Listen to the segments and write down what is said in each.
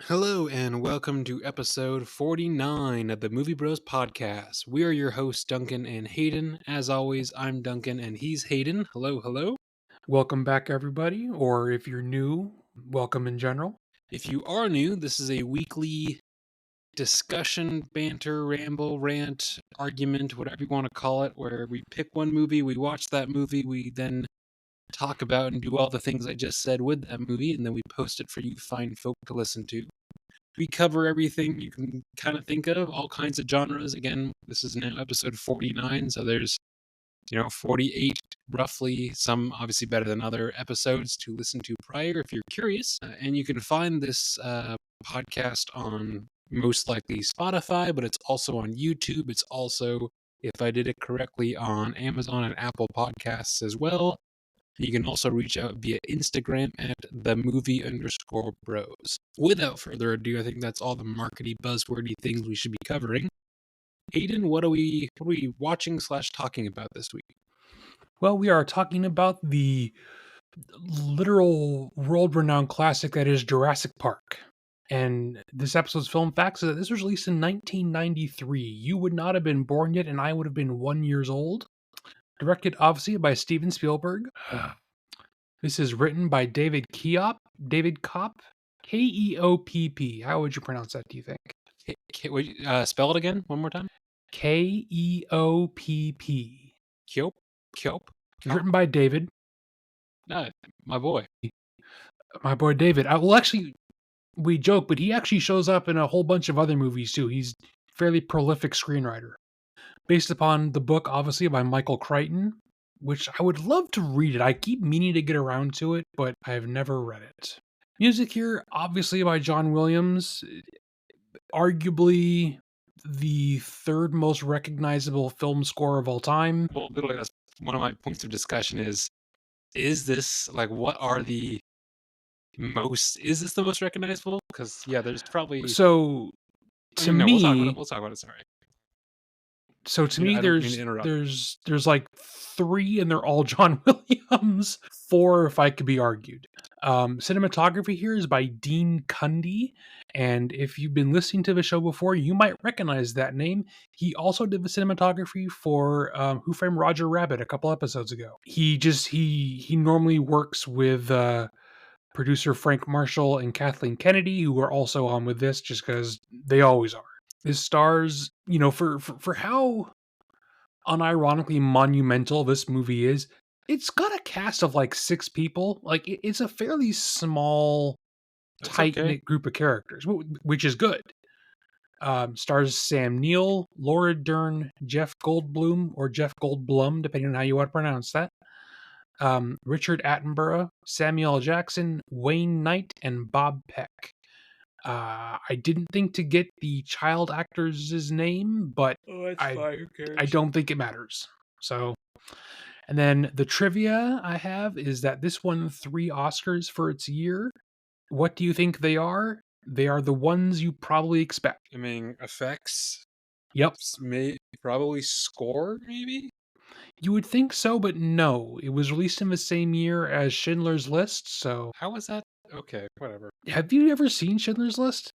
Hello and welcome to episode 49 of the Movie Bros podcast. We are your hosts, Duncan and Hayden. As always, I'm Duncan and he's Hayden. Hello, hello. Welcome back, everybody, or if you're new, welcome in general. If you are new, this is a weekly discussion, banter, ramble, rant, argument, whatever you want to call it, where we pick one movie, we watch that movie, we then talk about and do all the things I just said with that movie, and then we post it for you fine folk to listen to. We cover everything you can kind of think of, all kinds of genres. Again, this is now episode 49, so there's 48 roughly, some obviously better than other episodes to listen to prior if you're curious. And you can find this podcast on most likely Spotify, but it's also on YouTube. It's also, if I did it correctly, on Amazon and Apple Podcasts as well. You can also reach out via Instagram at @themovie_bros. Without further ado, I think that's all the markety, buzzwordy things we should be covering. Hayden, what are we watching / talking about this week? Well, we are talking about the literal world-renowned classic that is Jurassic Park. And this episode's film facts is that this was released in 1993. You would not have been born yet, and I would have been 1 year old. Directed, obviously, by Steven Spielberg. This is written by David Koepp. Keopp. How would you pronounce that, do you think? Spell it again, one more time. Keopp. Koepp? Written by David. My boy. My boy David. Well, actually, we joke, but he actually shows up in a whole bunch of other movies, too. He's a fairly prolific screenwriter. Based upon the book, obviously, by Michael Crichton, which I would love to read it. I keep meaning to get around to it, but I have never read it. Music here, obviously, by John Williams. Arguably the third most recognizable film score of all time. Well, literally, that's one of my points of discussion is this, what are the is this the most recognizable? Because, yeah, there's probably... So, to me... We'll talk about it, sorry. So to me, there's like three, and they're all John Williams. Four, if I could be argued. Cinematography here is by Dean Cundy, and if you've been listening to the show before, you might recognize that name. He also did the cinematography for Who Framed Roger Rabbit a couple episodes ago. He normally works with producer Frank Marshall and Kathleen Kennedy, who are also on with this, just because they always are. This stars, for how unironically monumental this movie is, it's got a cast of like 6 people. Like, it's a fairly small, tight-knit group of characters, which is good. Stars Sam Neill, Laura Dern, Jeff Goldblum, or Jeff Goldblum, depending on how you want to pronounce that. Richard Attenborough, Samuel L. Jackson, Wayne Knight, and Bob Peck. I didn't think to get the child actor's name, but I don't think it matters. So, and then the trivia I have is that this won 3 Oscars for its year. What do you think they are? They are the ones you probably expect. I mean, effects? Yep. Probably score, maybe? You would think so, but no. It was released in the same year as Schindler's List, so... How was that? Okay, whatever. Have you ever seen Schindler's List?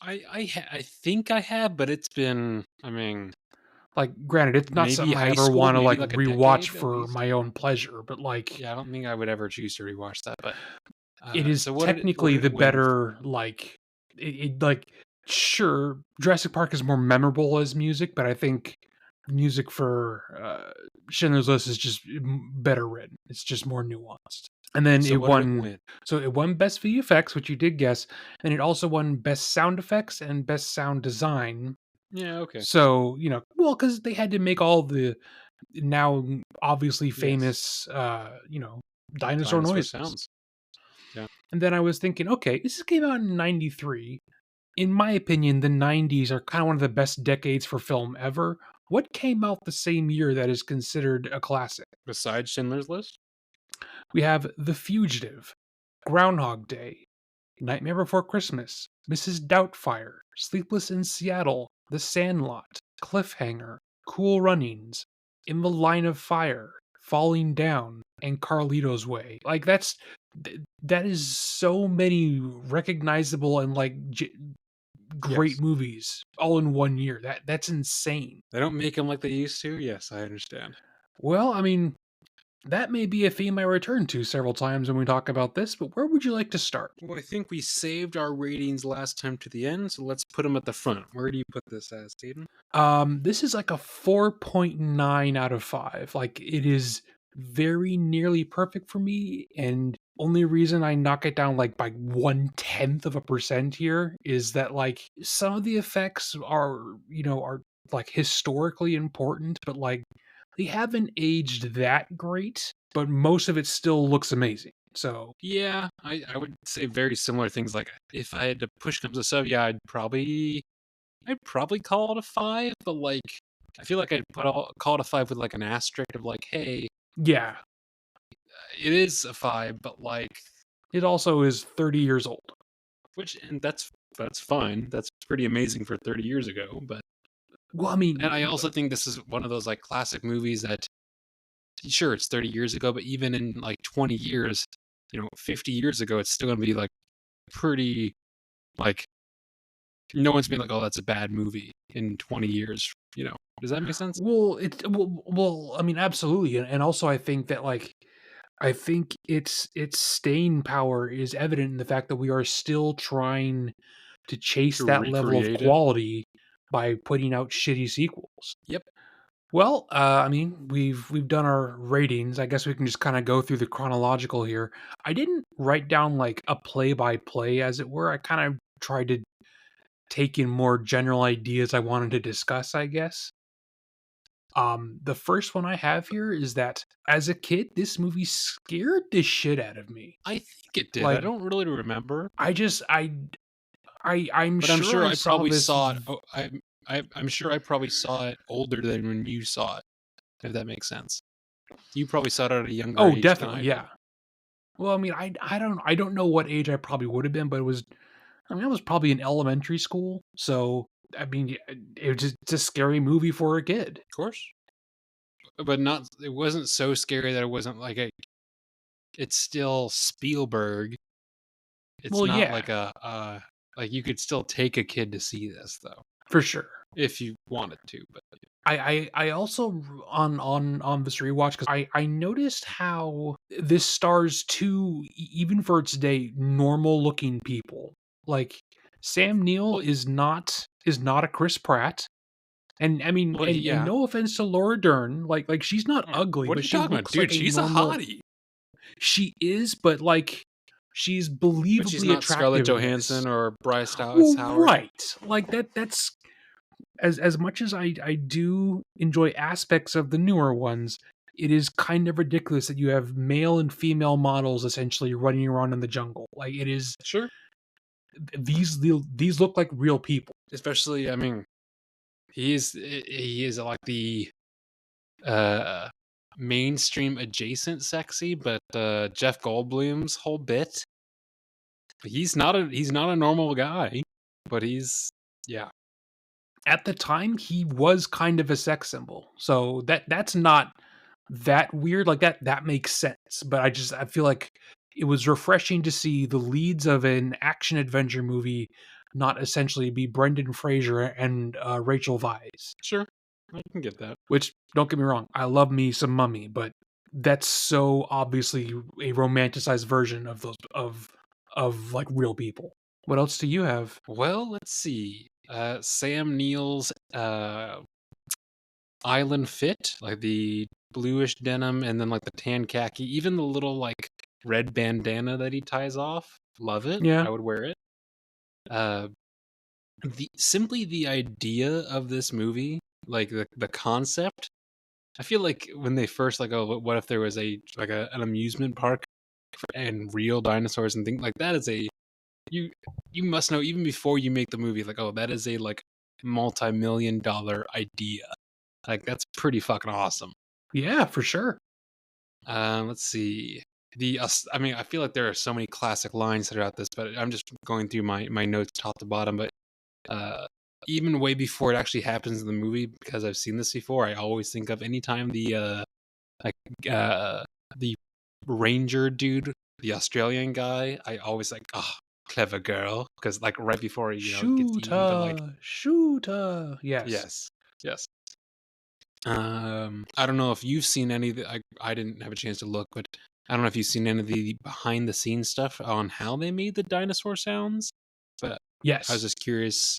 I think I have, but it's been, granted, it's not something I ever want to rewatch for my own pleasure, but yeah, I don't think I would ever choose to rewatch that, but it is technically the better, sure, Jurassic Park is more memorable as music, but I think music for Schindler's List is just better written. It's just more nuanced. And then it won Best VFX, which you did guess, and it also won Best Sound Effects and Best Sound Design. Yeah, okay. So, because they had to make all the now obviously famous, dinosaur noises. Sounds. Yeah. And then I was thinking, okay, this came out in 93. In my opinion, the 90s are kind of one of the best decades for film ever. What came out the same year that is considered a classic? Besides Schindler's List? We have The Fugitive, Groundhog Day, Nightmare Before Christmas, Mrs. Doubtfire, Sleepless in Seattle, The Sandlot, Cliffhanger, Cool Runnings, In the Line of Fire, Falling Down, and Carlito's Way. Like that is so many recognizable and great Yes. movies all in 1 year. That's insane. They don't make them like they used to? Yes, I understand. Well, I mean, that may be a theme I return to several times when we talk about this, but where would you like to start? Well, I think we saved our ratings last time to the end, so let's put them at the front. Where do you put this as, Steven? This is like a 4.9 out of 5. Like, it is very nearly perfect for me, and only reason I knock it down like by 0.1% here is that like some of the effects are like historically important, but like they haven't aged that great, but most of it still looks amazing. So Yeah, I would say very similar things. Like, if I had to push comes to shove, yeah, I'd probably call it a 5, but, like, I feel like I'd call it a 5 with, like, an asterisk of, like, "Hey, yeah, it is a 5, but, like," it also is 30 years old. and that's fine. That's pretty amazing for 30 years ago, but Well, I mean, and I also think this is one of those, like, classic movies that sure, it's 30 years ago, but even in, like, 20 years, 50 years ago, it's still gonna be, like, pretty, like, no one's been like, "Oh, that's a bad movie," in 20 years, you know? Does that make sense? I mean, absolutely, and also I think that I think its staying power is evident in the fact that we are still trying to chase To that level of recreate it? quality by putting out shitty sequels. Yep. Well, I mean, we've done our ratings. I guess we can just kind of go through the chronological here. I didn't write down like a play by play, as it were. I kind of tried to take in more general ideas I wanted to discuss, I guess. The first one I have here is that as a kid, this movie scared the shit out of me. I think it did. I Like, don't really remember, I just, I'm but I'm sure sure I I saw probably this. saw it. Oh, I'm sure I probably saw it older than when you saw it, if that makes sense. You probably saw it at a younger Oh, age than definitely, I did. yeah. Well, I mean, I don't know what age I probably would have been, but it was. I mean, I was probably in elementary school, so I mean, it's a scary movie for a kid. Of course, but not. It wasn't so scary that it wasn't like a. It's still Spielberg. It's Well, not yeah, like like you could still take a kid to see this though, for sure. if you wanted to. But I also on this rewatch because I noticed how this stars two even for its day normal looking people. Like Sam Neill well, is not a Chris Pratt. And I mean, and yeah. no offense to Laura Dern, like she's not ugly, What are but you she talking about, looks like dude? a She's a normal. hottie, She is, but like she's but she's believably not Scarlett attractive in this. Johansson or Bryce Dallas Well, Howard. right, like that's as much as I do enjoy aspects of the newer ones, it is kind of ridiculous that you have male and female models essentially running around in the jungle. Like it is Sure. these look like real people. Especially, I mean, he is like the uh mainstream adjacent sexy, but Jeff Goldblum's whole bit, he's not a normal guy, but he's yeah, At the time, he was kind of a sex symbol, so that's not that weird. Like that makes sense. But I feel like it was refreshing to see the leads of an action adventure movie not essentially be Brendan Fraser and Rachel Weisz. sure, I can get that. Which don't get me wrong, I love me some Mummy, but that's so obviously a romanticized version of those of like real people. What else do you have? Well, let's see. Sam Neill's island fit, like the bluish denim and then like the tan khaki, even the little like red bandana that he ties off. Love it. Yeah, I would wear it. Uh, simply the idea of this movie, like the concept. I feel like when they first like, oh, what if there was an amusement park and real dinosaurs and things like that is a you you must know even before you make the movie, like, oh, that is a like multi-million-dollar idea. Like that's pretty fucking awesome. yeah, for sure. Let's see. I mean, I feel like there are so many classic lines throughout this, but I'm just going through my notes top to bottom. But uh, even way before it actually happens in the movie, because I've seen this before, I always think of anytime like the ranger dude, the Australian guy, I always like, oh, clever girl, because like right before gets eaten, but like Shooter. Yes. yes, yes. I don't know if you've seen any of the, I didn't have a chance to look, but I don't know if you've seen any of the behind the scenes stuff on how they made the dinosaur sounds. But I was Yes. just curious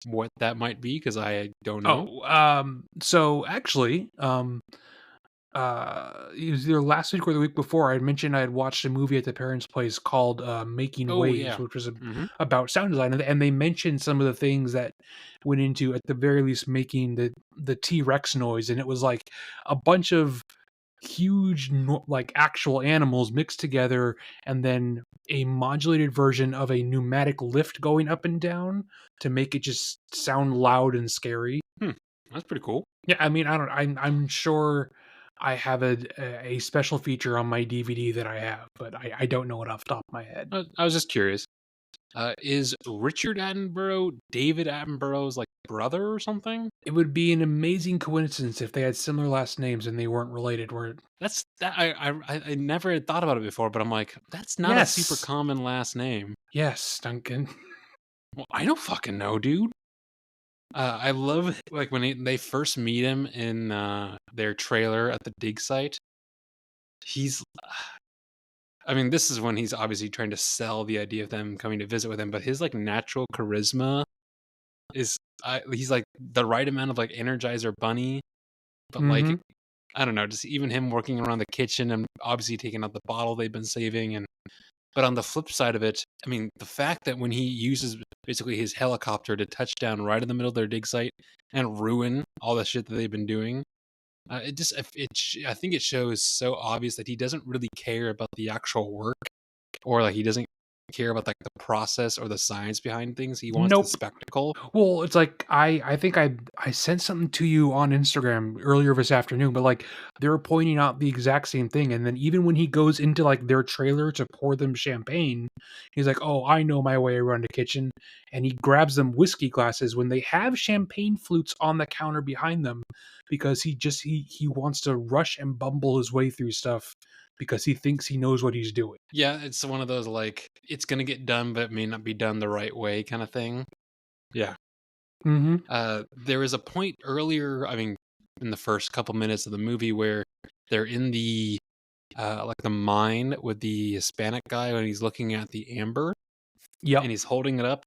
what that might be because I don't know. Oh, so actually, it was either last week or the week before. I had mentioned I had watched a movie at the parents' place called "Making Oh Waves," yeah. which was Hmm. about sound design, and they mentioned some of the things that went into, at the very least, making the T Rex noise, and it was like a bunch of huge like actual animals mixed together, and then a modulated version of a pneumatic lift going up and down to make it just sound loud and scary. Hmm. That's pretty cool. Yeah, I mean, I don't. I'm sure I have a special feature on my DVD that I have, but I don't know it off the top of my head. I was just curious. Is Richard Attenborough David Attenborough's like brother or something? It would be an amazing coincidence if they had similar last names and they weren't related. Where That's that I never had thought about it before, but I'm like, that's not a super yes, common last name. yes, Duncan. Well, I don't fucking know, dude. I love like when they first meet him in their trailer at the dig site. He's, I mean, this is when he's obviously trying to sell the idea of them coming to visit with him, but his like natural charisma is, he's like the right amount of like Energizer Bunny, but like Mm-hmm. I don't know, just even him working around the kitchen and obviously taking out the bottle they've been saving. And but on the flip side of it, I mean, the fact that when he uses basically his helicopter to touch down right in the middle of their dig site and ruin all the shit that they've been doing, I think it shows so obvious that he doesn't really care about the actual work, or like he doesn't care about like the process or the science behind things. He wants the Nope. spectacle. Well, it's like I think I sent something to you on Instagram earlier this afternoon, but like they were pointing out the exact same thing. And then even when he goes into like their trailer to pour them champagne, he's like, "Oh, I know my way around the kitchen," and he grabs them whiskey glasses when they have champagne flutes on the counter behind them, because he wants to rush and bumble his way through stuff because he thinks he knows what he's doing. Yeah, it's one of those like it's gonna get done, but it may not be done the right way kind of thing. Yeah. Mm-hmm. There was a point earlier, I mean, in the first couple minutes of the movie where they're in the like the mine with the Hispanic guy when he's looking at the amber Yep. and he's holding it up.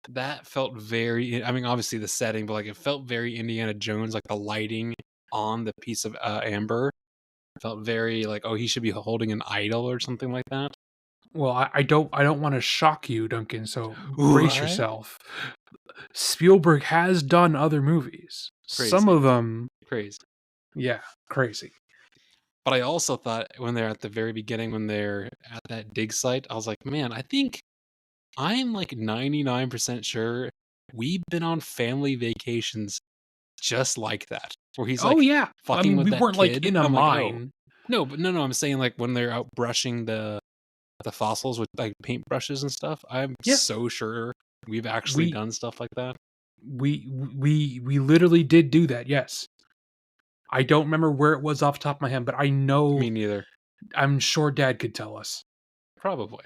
That felt very, I mean, obviously the setting, but like it felt very Indiana Jones, like the lighting on the piece of amber felt very like, oh, he should be holding an idol or something like that. Well, I don't want to shock you, Duncan, so brace What? yourself. Spielberg has done other movies. Some Crazy, of them, crazy. yeah, crazy. But I also thought when they're at the very beginning, when they're at that dig site, I was like, man, I think I'm like 99% sure we've been on family vacations just like that, where he's Oh like yeah. I fucking mean, with we that weren't like kid. in a I'm like, oh, mine. no, but no, I'm saying like when they're out brushing the fossils with like paintbrushes and stuff. I'm Yeah. so sure we've actually We done stuff like that. we literally did do that. Yes. I don't remember where it was off the top of my head, but I know Me neither. I'm sure Dad could tell us. Probably.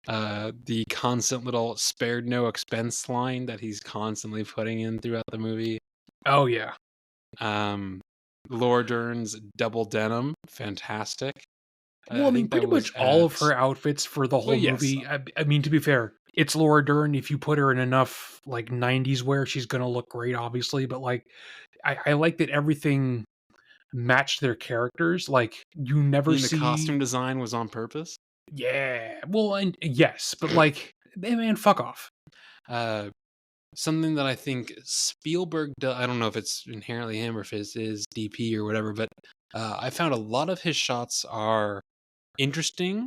The constant little spared no expense line that he's constantly putting in throughout the movie. Oh yeah. Um, Laura Dern's double denim, fantastic. Well, I I mean, think that pretty was much all of at, her outfits for the well, whole yes, movie. I mean, to be fair, it's Laura Dern. If you put her in enough like '90s wear, she's gonna look great, obviously. But like, I like that everything matched their characters. Like, you I never mean, the see. costume design was on purpose. Yeah, well, and yes, but like, man, fuck off. Uh, Something that I think Spielberg does, I don't know if it's inherently him or if it's his DP or whatever, but I found a lot of his shots are interesting,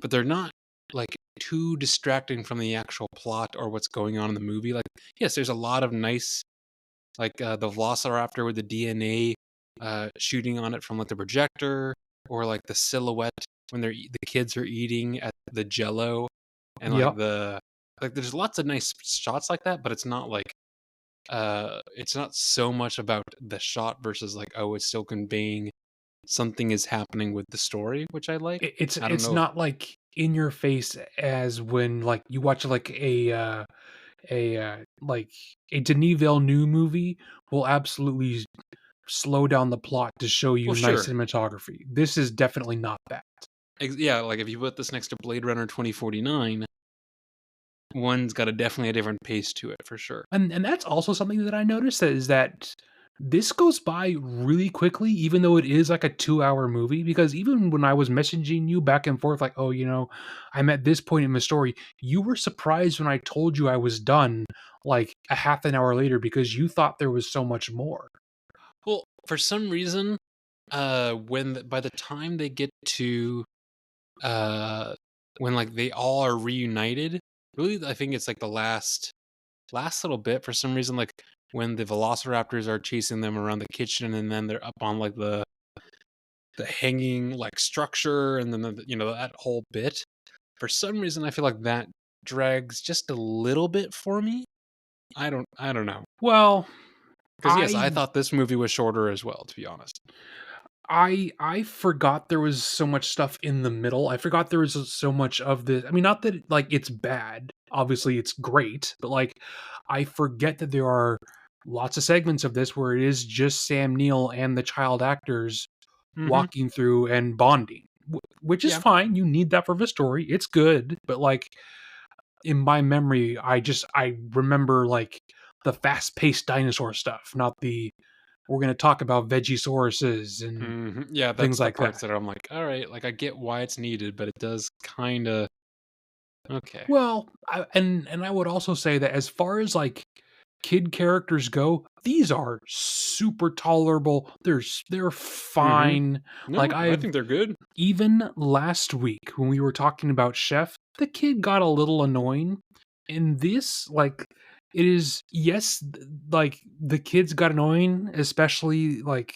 but they're not like too distracting from the actual plot or what's going on in the movie. Like, yes, there's a lot of nice, like the Velociraptor with the DNA shooting on it from like the projector, or like the silhouette when the kids are eating at the Jello, and like Yep. the like. There's lots of nice shots like that, but it's not like it's not so much about the shot versus like, oh, it's still conveying something is happening with the story, which I like. I don't It's know if not like in your face as when like you watch like like a Denis Villeneuve movie will absolutely slow down the plot to show you well, nice sure. cinematography. This is definitely not that. Yeah, like if you put this next to Blade Runner 2049, one's got definitely a different pace to it for sure. And that's also something that I noticed is that this goes by really quickly, even though it is like a 2-hour movie. Because even when I was messaging you back and forth, like, oh, I'm at this point in the story, you were surprised when I told you I was done like a half an hour later because you thought there was so much more. Well, for some reason, by the time they get to uh when like they all are reunited, really I think it's like the last little bit for some reason, like when the velociraptors are chasing them around the kitchen and then they're up on like the hanging like structure and then that whole bit. For some reason I feel like that drags just a little bit for me. I don't know. Well, Because yes, I I thought this movie was shorter as well, to be honest. I forgot there was so much stuff in the middle. I forgot there was so much of the I mean, not that like it's bad. Obviously it's great, but like I forget that there are lots of segments of this where it is just Sam Neill and the child actors Mm-hmm. walking through and bonding, which is Yeah. fine. You need that for the story. It's good, but like in my memory, I remember like the fast-paced dinosaur stuff, not the we're going to talk about Vegisauruses and Mhm. Yeah, things that's the like that. parts that I'm like, "All right, like, I get why it's needed, but it does kinda okay." Well, and I would also say that as far as like kid characters go, these are super tolerable. They're Mhm. fine. Like No, I I've think they're good. even last week when we were talking about Chef, the kid got a little annoying. In this, like it is yes, like the kids got annoying, especially like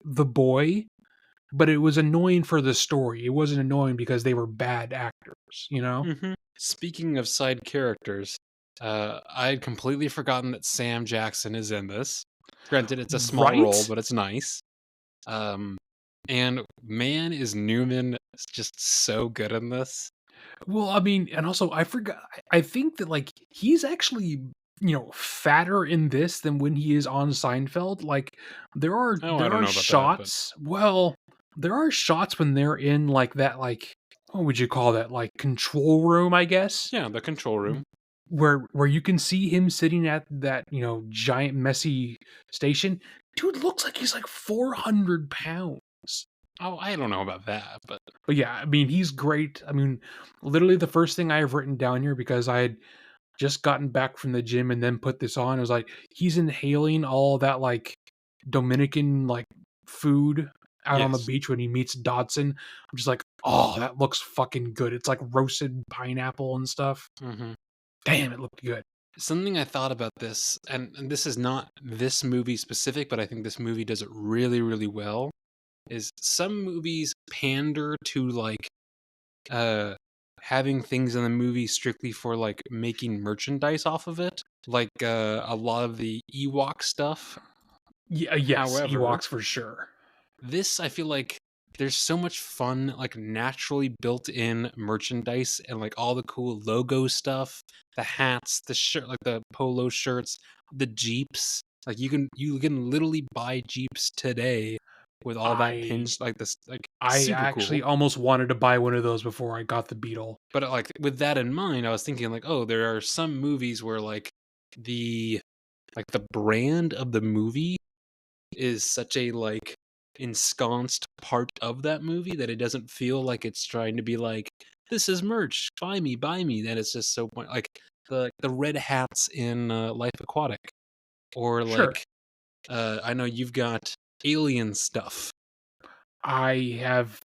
the boy, but it was annoying for the story. It wasn't annoying because they were bad actors, you know? Mhm. Speaking of side characters, I'd completely forgotten that Sam Jackson is in this. Granted, it's a small role, Right? but it's nice. Um, and man, is Newman just so good in this. Well, I mean, and also I forgot I think that like he's actually, fatter in this than when he is on Seinfeld. Like there are Oh, I there don't are know about that, but shots, well, there are shots when they're in like that like what would you call that? Like control room, I guess, yeah, the control room. where you can see him sitting at that, giant messy station. Dude looks like he's like 400 pounds. Oh, I don't know about that, but But yeah, I mean, he's great. I mean, literally the first thing I have written down here because I had just gotten back from the gym and then put this on. It was like he's inhaling all that like Dominican like food out on the yes. beach when he meets Dodson. I'm just like, oh, that looks fucking good. It's like roasted pineapple and stuff. Mhm. Damn, it looked good. Something I thought about this, and this is not this movie specific, but I think this movie does it really, really well, is some movies pander to like uh having things in the movie strictly for like making merchandise off of it. Like a lot of the Ewok stuff. Yeah, yes, However, Ewoks for sure. this I feel like there's so much fun, like naturally built in merchandise and like all the cool logo stuff, the hats, the shirt, like the polo shirts, the Jeeps. Like you can literally buy Jeeps today with all that I pins like this, like I super cool. actually almost wanted to buy one of those before I got the Beetle. But like with that in mind, I was thinking like, oh, there are some movies where the the brand of the movie is such a like ensconced part of that movie that it doesn't feel like it's trying to be like this is merch, buy me. That it's just so like the red hats in Life Aquatic, or Sure. like I know you've got alien stuff. I have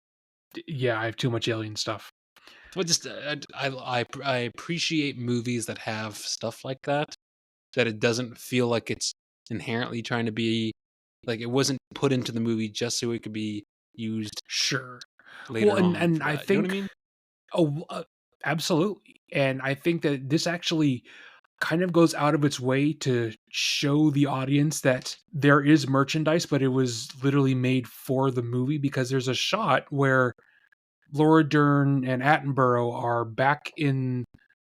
yeah, I have too much alien stuff. But just I appreciate movies that have stuff like that, that it doesn't feel like it's inherently trying to be like it wasn't put into the movie just so it could be used Sure. Well, later and on and for I that. You know what I think mean? oh, absolutely. And I think that this actually kind of goes out of its way to show the audience that there is merchandise, but it was literally made for the movie, because there's a shot where Laura Dern and Attenborough are back in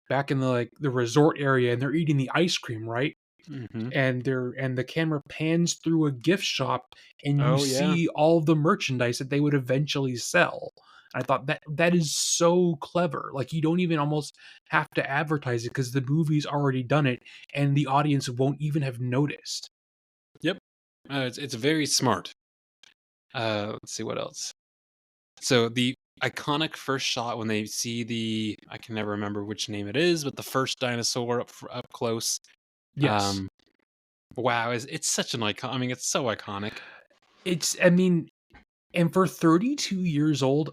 the like the resort area, and they're eating the ice cream, right? Mm-hmm. And the camera pans through a gift shop, and you Oh yeah. see all the merchandise that they would eventually sell. I thought that is so clever. Like, you don't even almost have to advertise it, because the movie's already done it, and the audience won't even have noticed. Yep. It's very smart. Let's see what else. So the iconic first shot when they see I can never remember which name it is, but the first dinosaur up close. Yes. Um, wow, it's such an icon. I mean, it's so iconic. I mean, and for 32 years old,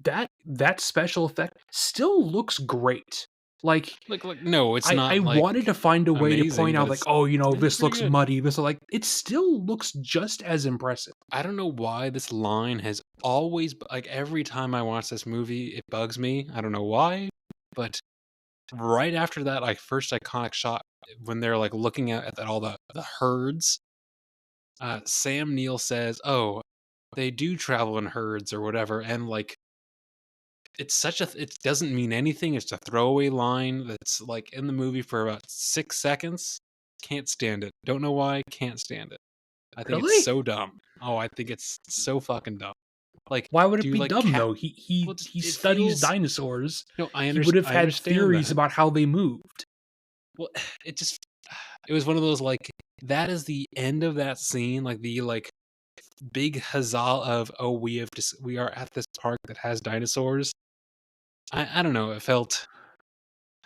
that special effect still looks great. Like, Like no, it's I not like wanted to find a way to amazing, point but out, like, oh, it's this pretty looks good. muddy. This, like, it still looks just as impressive. I don't know why this line has always like every time I watch this movie, it bugs me. I don't know why, but right after that, like first iconic shot when they're like looking at all the herds, Sam Neill says, "Oh, they do travel in herds or whatever," and like it doesn't mean anything. It's a throwaway line that's like in the movie for about 6 seconds. Can't stand it. Don't know why. Can't stand it. I think it's Really? so dumb. Oh, I think it's so fucking dumb. Like, Why would it do be like dumb cat? though? Well, He it studies feels. dinosaurs. No, He would have I had understand theories that. about how they moved. Well, it just it was one of those like that is the end of that scene, like the like big huzzah of oh we are at this park that has dinosaurs. I don't know. It felt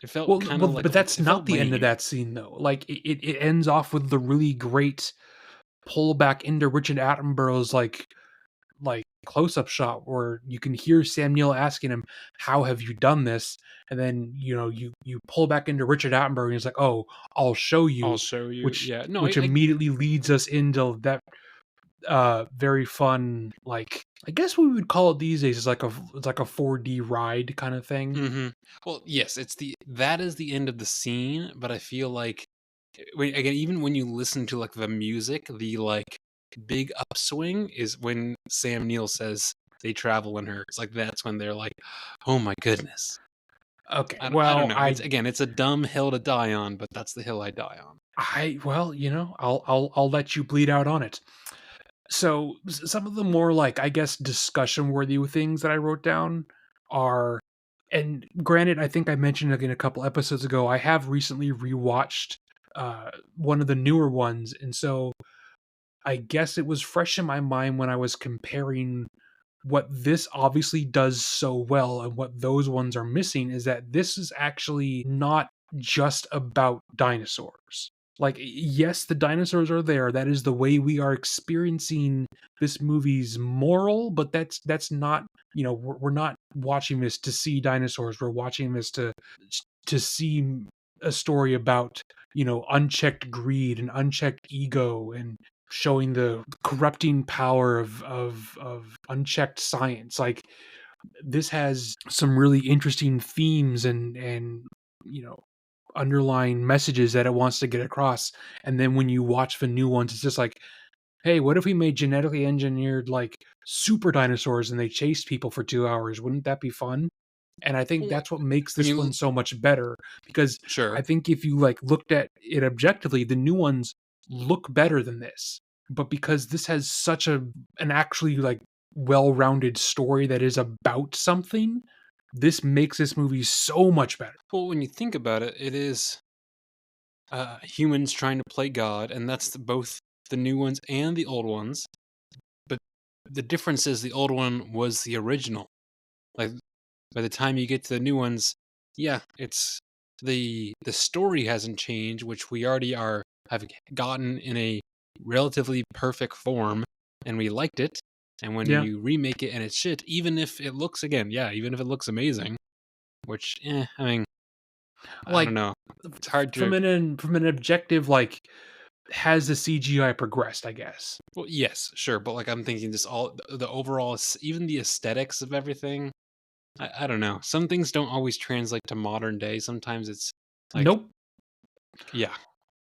kind of like But that's it not felt the end of lame. that scene though. Like, it ends off with the really great pull back into Richard Attenborough's like close-up shot, where you can hear Sam Neill asking him, "How have you done this?" And then, you pull back into Richard Attenborough, and he's like, "Oh, I'll show I'll you," show you. which Yeah. No, which immediately leads us into that very fun, like, I guess what we would call it these days is like it's like a 4D ride kind of thing. Well, yes, that is the end of the scene, but I feel like again, even when you listen to like the music, the like big upswing is when Sam Neill says they travel in herds. Like that's when they're like, "Oh my goodness." Okay, I don't well, know. It's a dumb hill to die on, but that's the hill I die on. well, I'll let you bleed out on it. So, some of the more, like, I guess, discussion worthy things that I wrote down are, and granted, I think I mentioned, like, in a couple episodes ago, I have recently rewatched one of the newer ones, and so I guess it was fresh in my mind when I was comparing what this obviously does so well and what those ones are missing, is that this is actually not just about dinosaurs. Like, yes, the dinosaurs are there. That is the way we are experiencing this movie's moral, but that's not, we're not watching this to see dinosaurs. We're watching this to see a story about, unchecked greed and unchecked ego, and showing the corrupting power of unchecked science. Like, this has some really interesting themes and you know underlying messages that it wants to get across. And then when you watch the new ones, it's just like, hey, what if we made genetically engineered, like, super dinosaurs, and they chased people for 2 hours? Wouldn't that be fun? And I think Well, that's what makes when this one you so much better, because sure. I think if you, like, looked at it objectively, the new ones look better than this. But because this has such an actually, like, well-rounded story that is about something, this makes this movie so much better. Well, when you think about it, it is humans trying to play God, and that's both the new ones and the old ones. But the difference is the old one was the original. Like by the time you get to the new ones, yeah, it's the story hasn't changed, which we already have gotten in a relatively perfect form, and we liked it. And when Yeah. you remake it and it's shit, even if it looks again, yeah, even if it looks amazing, which, I mean, I don't Like, know. It's hard from to. an objective, like, has the CGI progressed, I guess? Well, yes, sure, but like I'm thinking, just all the overall, even the aesthetics of everything. I don't know. Some things don't always translate to modern day. Sometimes it's like Nope. Yeah.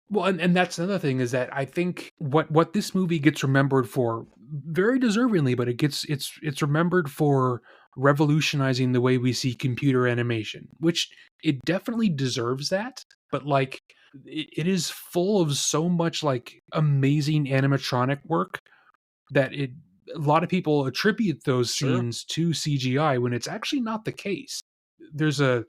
Well, and that's another thing is that I think what this movie gets remembered for very deservingly, but it's remembered for revolutionizing the way we see computer animation, which it definitely deserves that. But like, it is full of so much like amazing animatronic work that it a lot of people attribute those Sure. scenes to CGI when it's actually not the case. There's a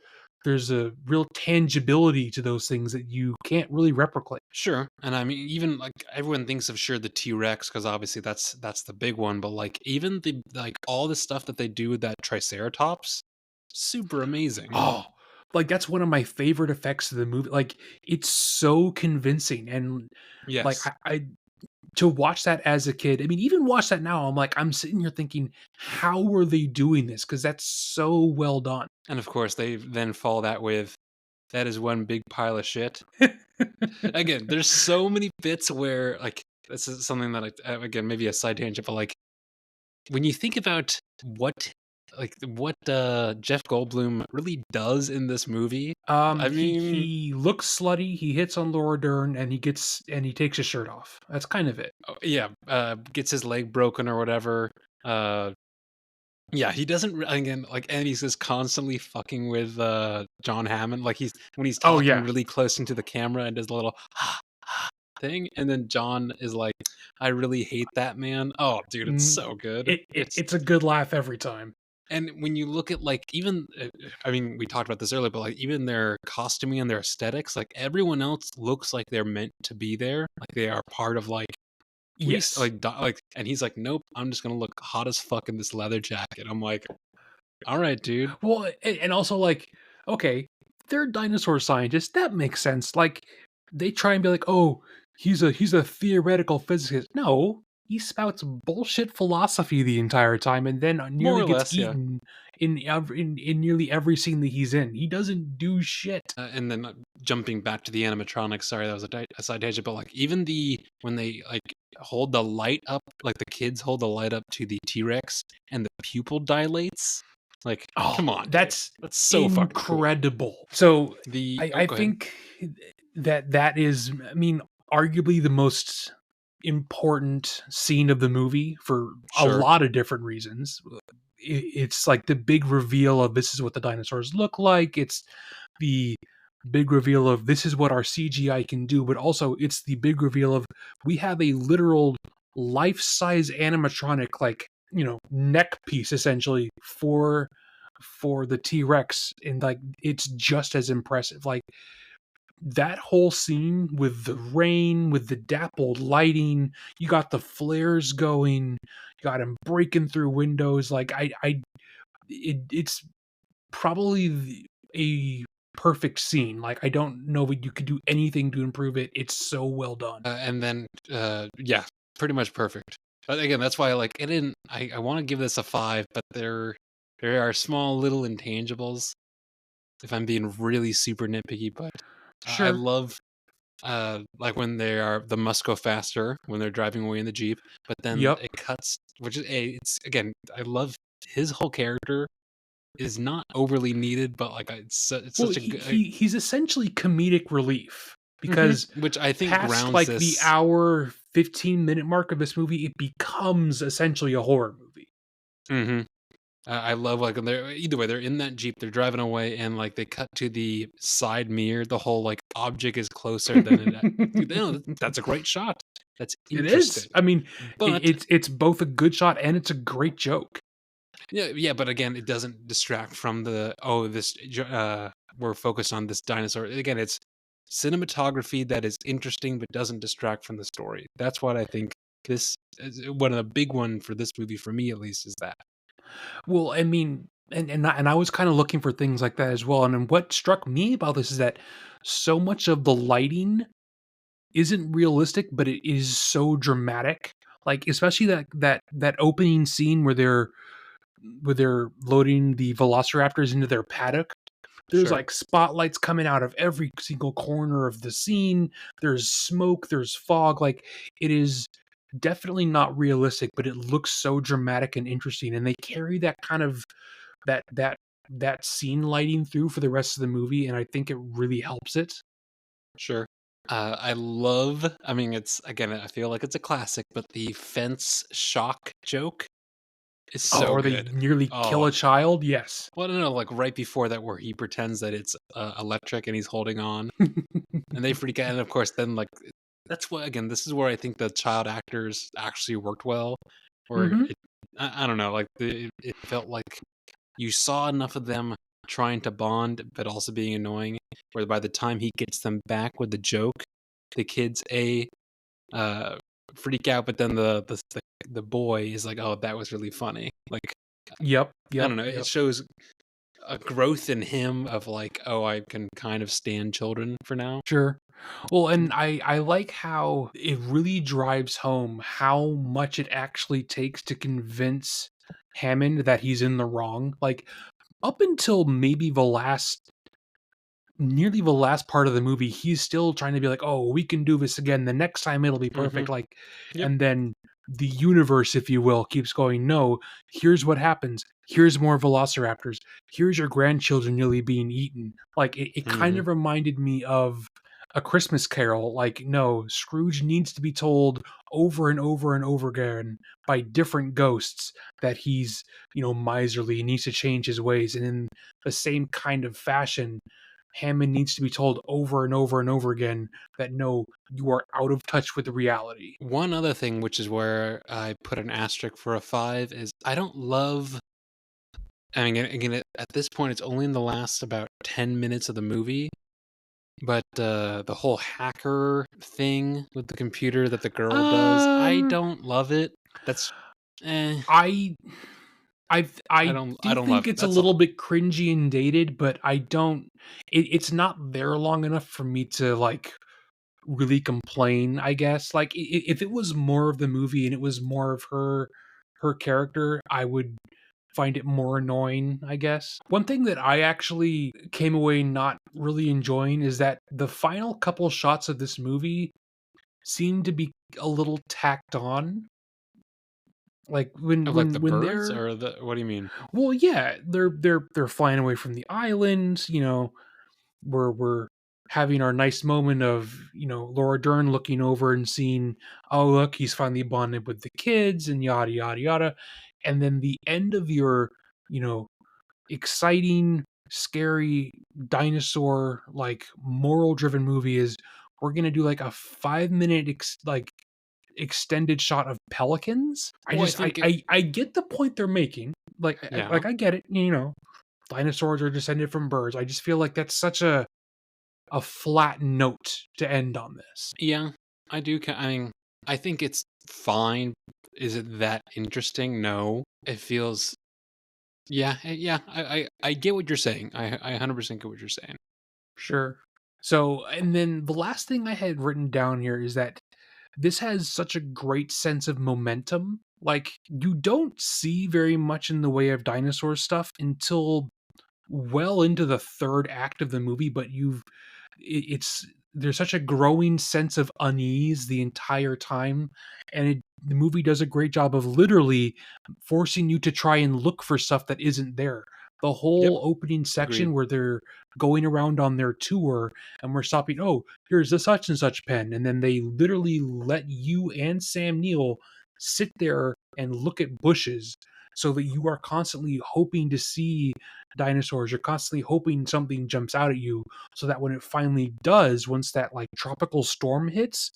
there's a real tangibility to those things that you can't really replicate. Sure. And I mean, even like everyone thinks of sure the T-Rex because obviously that's the big one, but like even the like all the stuff that they do with that Triceratops, super amazing. Oh, like that's one of my favorite effects of the movie. Like it's so convincing and like Yes. I to watch that as a kid. I mean, even watch that now. I'm sitting here thinking, how are they doing this? Because that's so well done. And of course, they then follow that with that is one big pile of shit. Again, there's so many bits where like this is something that again maybe a side tangent, but like when you think about what Jeff Goldblum really does in this movie, I mean, He looks slutty. He hits on Laura Dern, and he takes his shirt off. That's kind of it. oh, yeah, gets his leg broken or whatever. Uh, yeah, he doesn't again like, and he's just constantly fucking with John Hammond. Like he's when he's Oh talking yeah. really close into the camera and does a little thing, and then John is like, "I really hate that man." Oh, dude, it's Mm, so good. It's it's a good laugh every time. and when you look at like even, I mean, we talked about this earlier, but like even their costuming and their aesthetics, like everyone else looks like they're meant to be there, like they are part of like Yes. like, and he's like, "Nope, I'm just gonna look hot as fuck in this leather jacket." I'm like, "All right, dude." Well, and also like, okay, they're dinosaur scientists. That makes sense. Like, they try and be like, oh, he's a theoretical physicist. No, he spouts bullshit philosophy the entire time, and then More nearly or gets less, yeah. eaten in nearly every scene that he's in. He doesn't do shit. And then jumping back to the animatronics, sorry, that was a side tangent, but like even the when they like hold the light up, like the kids hold the light up to the T-Rex and the pupil dilates, like Oh, come on, dude, that's that's so fucking cool. incredible. So The I go ahead. think that is, I mean, arguably the most important scene of the movie for a Sure. lot of different reasons. It's like the big reveal of this is what the dinosaurs look like. It's the big reveal of this is what our CGI can do, but also it's the big reveal of we have a literal life-size animatronic, like, neck piece essentially for the T-Rex, and like it's just as impressive. Like that whole scene with the rain, with the dappled lighting, you got the flares going, you got him breaking through windows. Like it's probably a perfect scene. Like I don't know if you could do anything to improve it. It's so well done. And then yeah, pretty much perfect. But again, that's why like it didn't. I want to give this a 5, but there are small little intangibles. If I'm being really super nitpicky, but I Sure. love like when they are the must go faster when they're driving away in the Jeep, but then Yep. it cuts, which is a it's again, I love his whole character is not overly needed, but like it's Well, such a good he's essentially comedic relief because which I think past grounds like the this. hour 15-minute mark of this movie, it becomes essentially a horror movie. hmm I love like when they're either way they're in that Jeep, they're driving away, and like they cut to the side mirror, the whole like object is closer than it. Dude, no, that's a great shot. That's It interesting, is. I mean, but it's both a good shot and it's a great joke. yeah, but again, it doesn't distract from the we're focused on this dinosaur. Again, it's cinematography that is interesting but doesn't distract from the story. That's what I think this is one of the big one for this movie for me at least is that. Well, I mean, and I was kind of looking for things like that as well. And then what struck me about this is that so much of the lighting isn't realistic, but it is so dramatic. Like especially that opening scene where they're loading the velociraptors into their paddock. There's Sure. like spotlights coming out of every single corner of the scene. There's smoke, there's fog. Like it is definitely not realistic, but it looks so dramatic and interesting. And they carry that kind of that that that scene lighting through for the rest of the movie, and I think it really helps it. Sure. I love. I mean, it's again. I feel like it's a classic, but the fence shock joke is Oh, so or they good. nearly kill Oh, a child? Yes. well, no, like right before that, where he pretends that it's electric and he's holding on, and they freak out. And of course, then like that's what again. This is where I think the child actors actually worked well. Or Mhm. I don't know, like it felt like you saw enough of them trying to bond, but also being annoying. Where by the time he gets them back with the joke, the kids uh, freak out, but then the boy is like, "Oh, that was really funny." Like Yep, I yep, don't know, it yep. shows a growth in him of like, "Oh, I can kind of stand children for now." Sure. Well, and I like how it really drives home how much it actually takes to convince Hammond that he's in the wrong. Like, up until maybe the last nearly the last part of the movie, he's still trying to be like, "Oh, we can do this again. The next time it'll be Mm-hmm. perfect." Like, Yep. and then the universe, if you will, keeps going, "No, here's what happens. Here's more velociraptors. Here's your grandchildren nearly being eaten." Like, it kind Mm-hmm. of reminded me of A Christmas Carol. Like, no, Scrooge needs to be told over and over and over again by different ghosts that he's, miserly and needs to change his ways. And in the same kind of fashion, Hammond needs to be told over and over and over again that no, you are out of touch with the reality. One other thing, which is where I put an asterisk for a 5, is I don't love. I mean, again, at this point, it's only in the last about 10 minutes of the movie, but the whole hacker thing with the computer that the girl does, I Um, don't love it. That's, eh, I I I do don't love think it. it's a That's little all. bit cringy and dated, but I don't. It's not there long enough for me to like really complain. I guess like if it was more of the movie and it was more of her character, I would find it more annoying, I guess. One thing that I actually came away not really enjoying is that the final couple shots of this movie seem to be a little tacked on. Like Of like the when birds they're or the, what do you mean? well, yeah, they're flying away from the island, we're having our nice moment of, Laura Dern looking over and seeing, oh look, he's finally bonded with the kids and yada yada yada. And then the end of your, you know, exciting, scary dinosaur like moral driven movie is we're gonna do like a 5 minute like extended shot of pelicans. I Well, I just think it, I get the point they're making. Like yeah, I get it. Dinosaurs are descended from birds. I just feel like that's such a flat note to end on this. yeah, I do. I mean, I think it's fine. Is it that interesting? No, it feels. Yeah, yeah. I get what you're saying. I 100% get what you're saying. Sure. So, and then the last thing I had written down here is that this has such a great sense of momentum. Like, you don't see very much in the way of dinosaur stuff until well into the third act of the movie, but it's there's such a growing sense of unease the entire time, and the movie does a great job of literally forcing you to try and look for stuff that isn't there. The Yep, whole opening agreed. section where they're going around on their tour and we're stopping, oh, here's the such and such pen, and then they literally let you and Sam Neill sit there and look at bushes so that you are constantly hoping to see dinosaurs. You're constantly hoping something jumps out at you so that when it finally does, once that like tropical storm hits,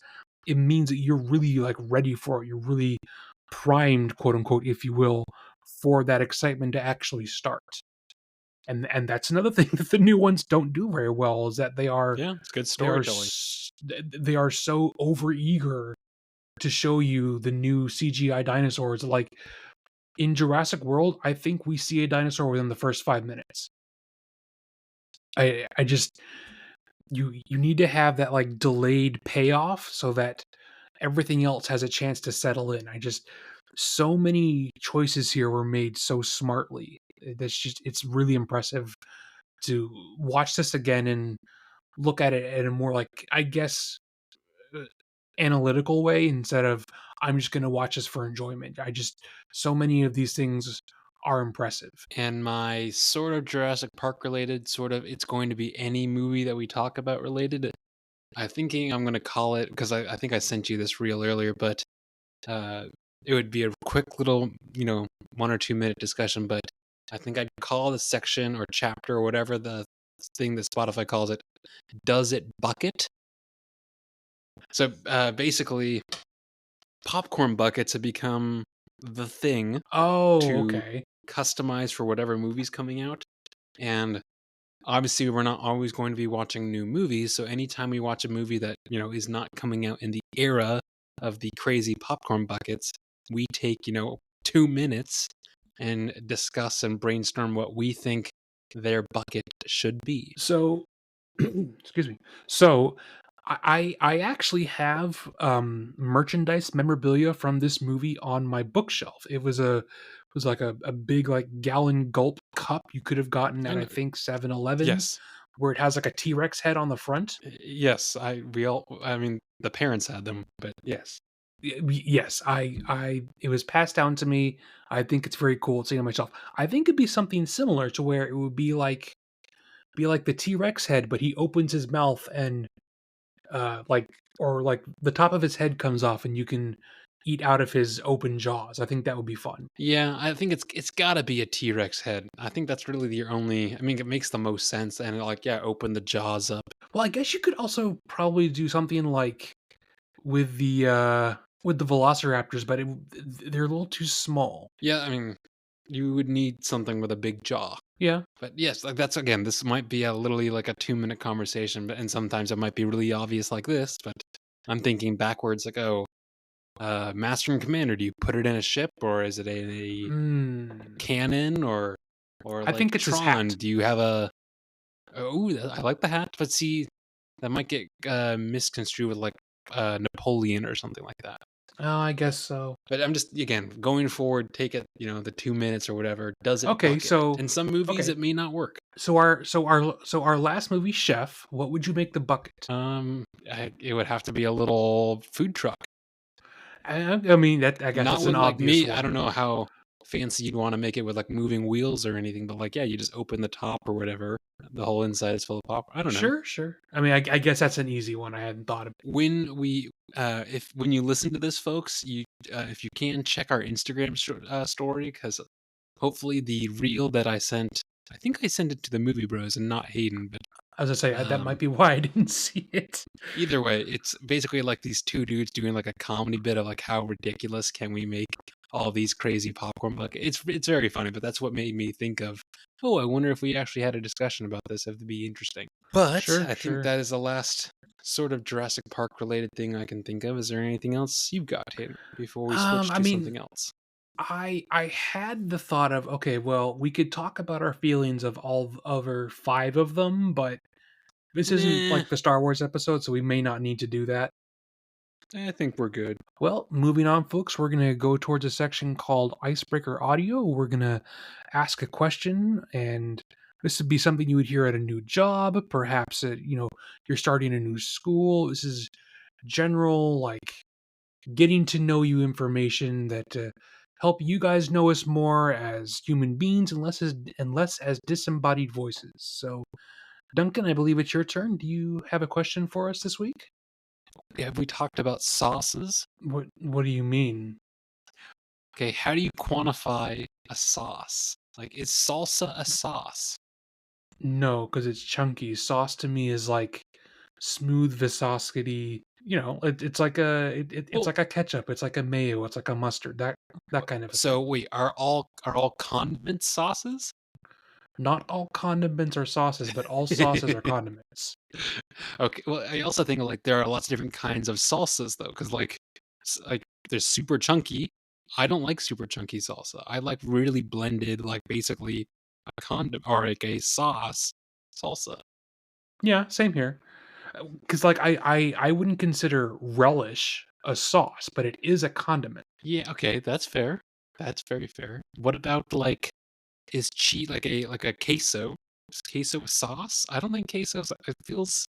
it means that you're really like ready for it. You're really primed, quote unquote, if you will, for that excitement to actually start. And that's another thing that the new ones don't do very well is that Yeah, it's good they are storytelling. they are so overeager to show you the new CGI dinosaurs. Like in Jurassic World, I think we see a dinosaur within the first 5 minutes. I just you need to have that like delayed payoff so that everything else has a chance to settle in. I just so many choices here were made so smartly. That's just it's really impressive to watch this again and look at it in a more like I guess uh, analytical way instead of I'm just going to watch this for enjoyment. I just so many of these things are impressive. And my sort of Jurassic Park related, sort of, it's going to be any movie that we talk about related. I'm thinking I'm gonna call it because I think I sent you this reel earlier, but uh, it would be a quick little 1 or 2 minute discussion. But I think I'd call the section or chapter or whatever the thing that Spotify calls it. Does it bucket? So basically, popcorn buckets have become the thing Oh, to okay. customize for whatever movie's coming out. And obviously, we're not always going to be watching new movies. So anytime we watch a movie that, is not coming out in the era of the crazy popcorn buckets, we take, 2 minutes and discuss and brainstorm what we think their bucket should be. So, excuse me. So, I actually have merchandise memorabilia from this movie on my bookshelf. It was like a big like gallon gulp cup you could have gotten I at, I know. think, 7-Eleven's, Yes. where it has like a T-Rex head on the front. Yes. I mean, the parents had them, but yes. Yes, it was passed down to me. I think it's very cool seeing it on myself. I think it'd be something similar to where it would be like the T-Rex head, but he opens his mouth and like or like the top of his head comes off and you can eat out of his open jaws. I think that would be fun. Yeah, I think it's got to be a T-Rex head. I think that's really the only. I mean, it makes the most sense, and like, yeah, open the jaws up. Well, I guess you could also probably do something like with the velociraptors, but they're a little too small. Yeah, I mean, you would need something with a big jaw. Yeah. But yes, like that's again, this might be a literally like a 2 minute conversation, but and sometimes it might be really obvious like this. But I'm thinking backwards, like, oh, Master and Commander, do you put it in a ship or is it in a Mm. cannon or I like think it's his Tron? hat. Do you have a? Oh, I like the hat, but see, that might get misconstrued with like Napoleon or something like that. Oh, I guess so. But I'm just again going forward. Take it, the 2 minutes or whatever. Does it Okay, bucket? so In some movies, okay. it may not work. So our last movie, Chef, what would you make the bucket? It would have to be a little food truck. I mean that I guess Not that's with an like obvious me. I don't one. know how fancy you'd want to make it with like moving wheels or anything, but like yeah, you just open the top or whatever. The whole inside is full of pop. I don't know. Sure, sure. I mean, I guess that's an easy one. I hadn't thought of. When we if when you listen to this, folks, you if you can check our Instagram story because hopefully the reel that I sent. I think I sent it to the movie bros and not Hayden, but As I say, that um might be why I didn't see it. either way, it's basically like these two dudes doing like a comedy bit of like how ridiculous can we make all these crazy popcorn bucket. It's very funny, but that's what made me think of, oh, I wonder if we actually had a discussion about this. It'd be interesting. But Sure, I think sure. that is the last sort of Jurassic Park related thing I can think of. Is there anything else you've got, Hayden, before we switch I to mean, something else? I had the thought of, okay, well, we could talk about our feelings of all over 5 of them, but this isn't Nah, like the Star Wars episode, so we may not need to do that. I think we're good. Well, moving on, folks, we're going to go towards a section called Icebreaker Audio. We're going to ask a question, and this would be something you would hear at a new job, perhaps at, you're starting a new school. This is general, like, getting to know you information that help you guys know us more as human beings and less as disembodied voices. So, Duncan, I believe it's your turn. Do you have a question for us this week? Have we talked about sauces? What do you mean? Okay, how do you quantify a sauce? Like, is salsa a sauce? No, because it's chunky. Sauce to me is like smooth viscosity. It's like it's Well, like a ketchup. It's like a mayo. It's like a mustard. That kind of a thing. so wait, are all condiments sauces? Not all condiments are sauces, but all sauces are condiments. Okay, well, I also think like there are lots of different kinds of salsas though, because like there's super chunky. I don't like super chunky salsa. I like really blended, like basically a condiment or like a sauce salsa. Yeah, same here. Because like I wouldn't consider relish a sauce, but it is a condiment. Yeah, okay, that's fair. That's very fair. What about like is cheese like a queso? Is queso a sauce? I don't think it feels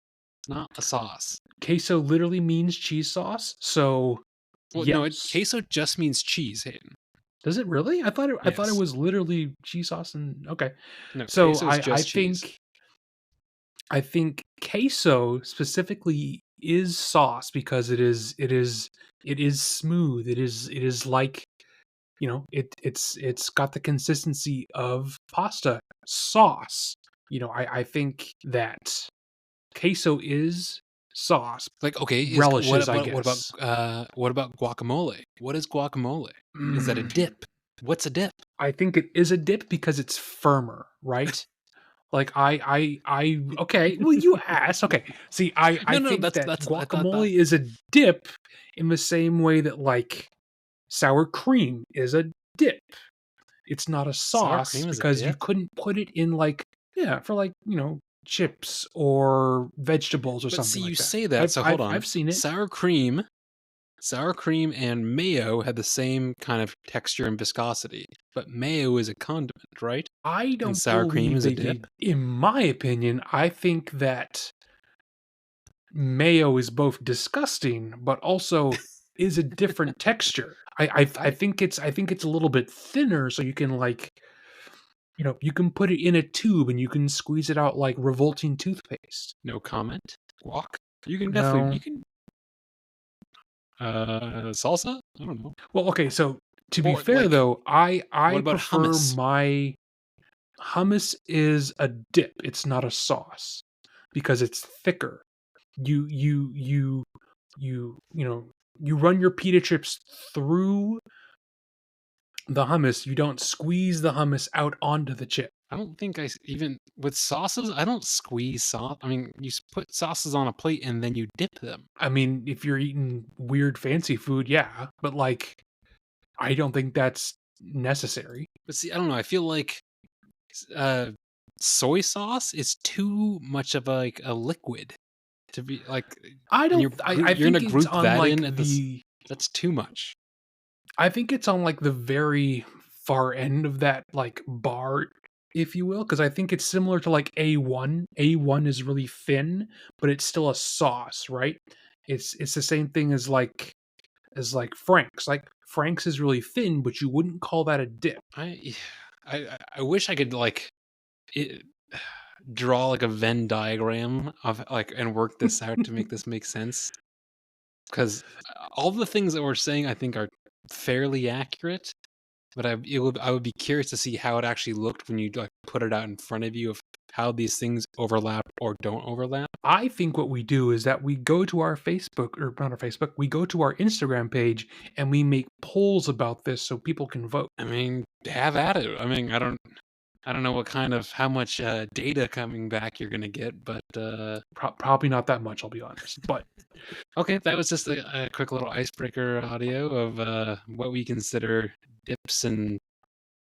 not a sauce. Queso literally means cheese sauce, so Well, no, yes. queso just means cheese, Hayden. Does it really? I thought it Yes. was literally cheese sauce and okay. No, So queso is I just cheese. think queso specifically is sauce because it is smooth. It is like, it's got the consistency of pasta sauce. I think that queso is sauce, Like, okay, is relishes, I guess. what about guacamole? What is guacamole? Is that a Mm, dip? What's a dip? I think it is a dip because it's firmer, right? Like okay. Well, you asked. Okay, see, I No, no, think that that's I thought that guacamole is a dip in the same way that like sour cream is a dip. It's not a sour sauce cream is a because you dip. couldn't put it in like, yeah, for like, chips or vegetables or But see, something you like that. say that, I've so hold I've on. I've seen it. Sour cream and mayo had the same kind of texture and viscosity, but mayo is a condiment, right? I And don't sour cream believe is a they dip. did. In my opinion, I think that mayo is both disgusting but also is a different texture. I I think it's a little bit thinner, so you can like, you can put it in a tube and you can squeeze it out like revolting toothpaste. no comment. Guac. You No. can salsa? I don't know. Well, okay, so to be Or fair like though, I what I about prefer hummus? my hummus is a dip. It's not a sauce because it's thicker. You run your pita chips through the hummus. You don't squeeze the hummus out onto the chip. I don't think even with sauces, I don't squeeze sauce. I mean, put sauces on a plate and then you dip them. I mean, if you're eating weird fancy food, yeah, but like I don't think that's necessary. But see, I don't know. I feel like uh, soy sauce is too much of like a liquid to be like, I and don't I you're gonna think it's group on that like in at this. That's too much. I think it's on like the very far end of that like bar, if you will, because I think it's similar to like A1. A1 is really thin, but it's still a sauce, right? It's the same thing as like Frank's. Like Frank's is really thin, but you wouldn't call that a dip. I I wish I could like it, draw like a Venn diagram of like and work this out to make this make sense. Because all the things that we're saying, I think, are fairly accurate. But I would be curious to see how it actually looked when you like put it out in front of you of how these things overlap or don't overlap. I think what we do is that we go to our Facebook, or not our Facebook, we go to our Instagram page and we make polls about this so people can vote. I mean, have at it. I mean, I don't know what kind of how much data coming back you're gonna get, but Probably not that much, I'll be honest. But okay, that was just a quick little icebreaker audio of what we consider dips and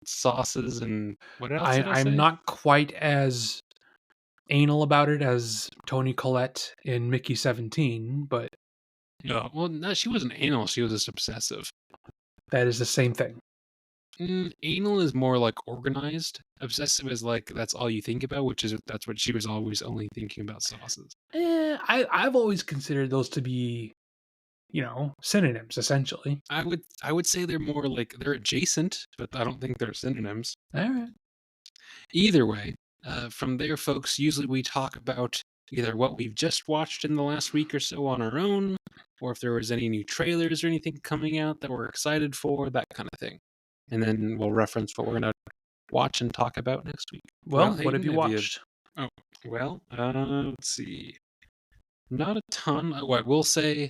sauces and what else did I I'm say? not quite as anal about it as Tony Collette in Mickey 17, but No, well, no, she wasn't anal. She was just obsessive. that is the same thing. Anal is more like organized. Obsessive is like that's all you think about, that's what she was always only thinking about sauces. I've always considered those to be, synonyms essentially. I would say they're more like they're adjacent, but I don't think they're synonyms. All right. Either way, from there, folks, usually we talk about either what we've just watched in the last week or so on our own, or if there was any new trailers or anything coming out that we're excited for, that kind of thing. And then we'll reference what we're going to watch and talk about next week. Well, what have Hayden, you watched? Oh, well, let's see. Not a ton. I will say